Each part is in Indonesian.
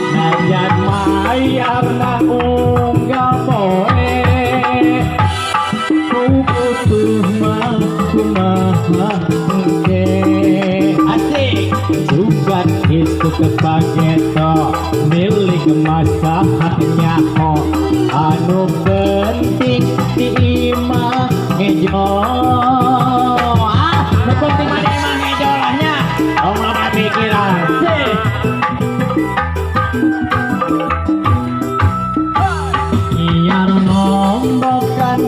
Najan mayar na unggal poe ku butuh mah kumaha asik juga itu kepaketo milik masakannya ho anu penting di imah ngejo nu penting mana imah ngejo lahnya Allah berpikiran sih biar nombokkan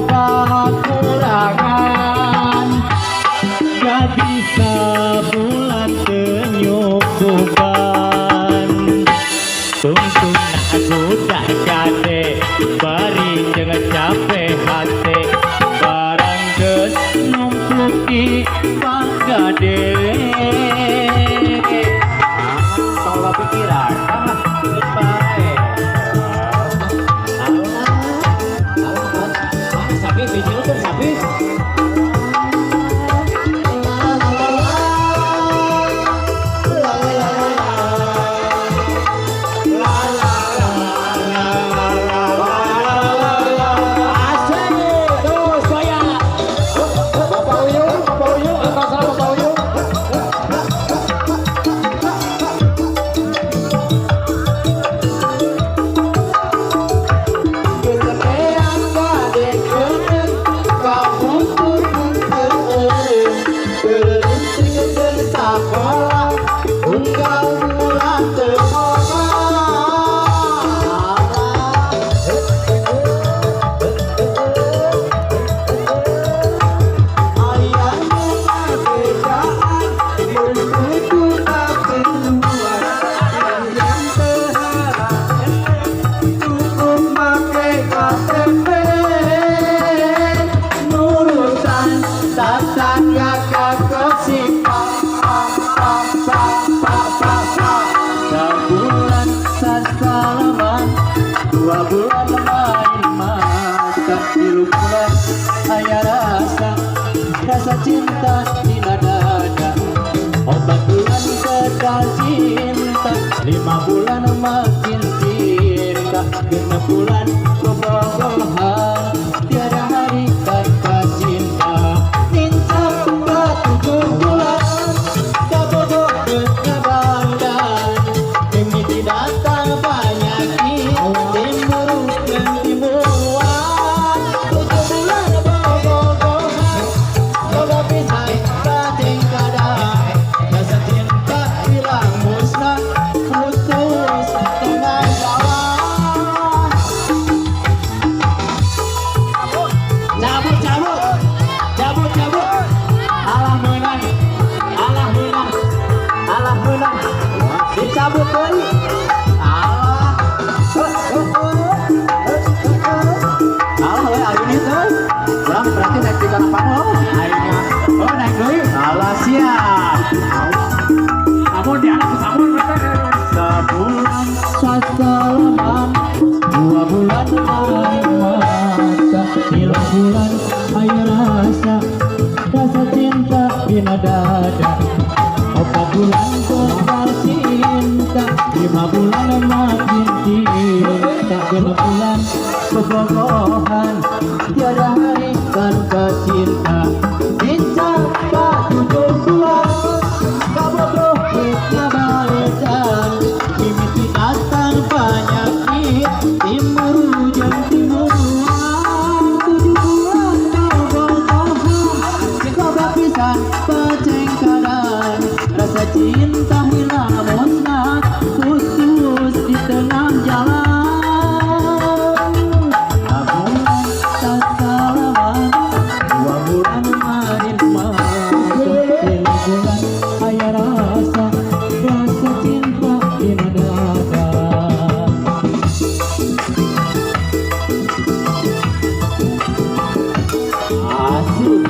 kekurangan gak bisa bulan penyukupan tungtung aku dah gade bari jangan capek hati barang ges numpuk di panggade kalau pikiran goodbye sapi biji lu sapi dua bulan main mata tilu bulan ayah rasa cinta di dada obat bulan sedang cinta 5 bulan makin cinta 6 bulan kebohongan tiada hari tanpa cinta nincak 7 bulan kabogoh kebandan demi tidak banyak dicabut deui Allah Allah ayo teh urang berarti naik di kana panggung ayeuna oh naik deui Allah siap amun di anak sabun sebulan sasalaman 2 bulan main mata 3 bulan air rasa cinta di dada 4 bulan kekal cinta 5 bulan makin cinta 6 bulan kebohongan tiada hari tanpa cinta cinta 7 bulan kabogoh kita baledan mimpi datang penyakit timur hujan timuran 7 bulan kebohongan kita berpisah pecengkaran rasa cinta hilang musnah putus di tengah jalan 4 bulan tak salaman 2 bulan main mata 3 bulan ayah rasa cinta di dada asik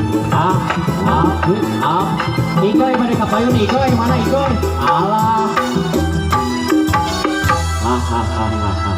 Igoy mereka payun Igoy mana Igoy Allah hahaha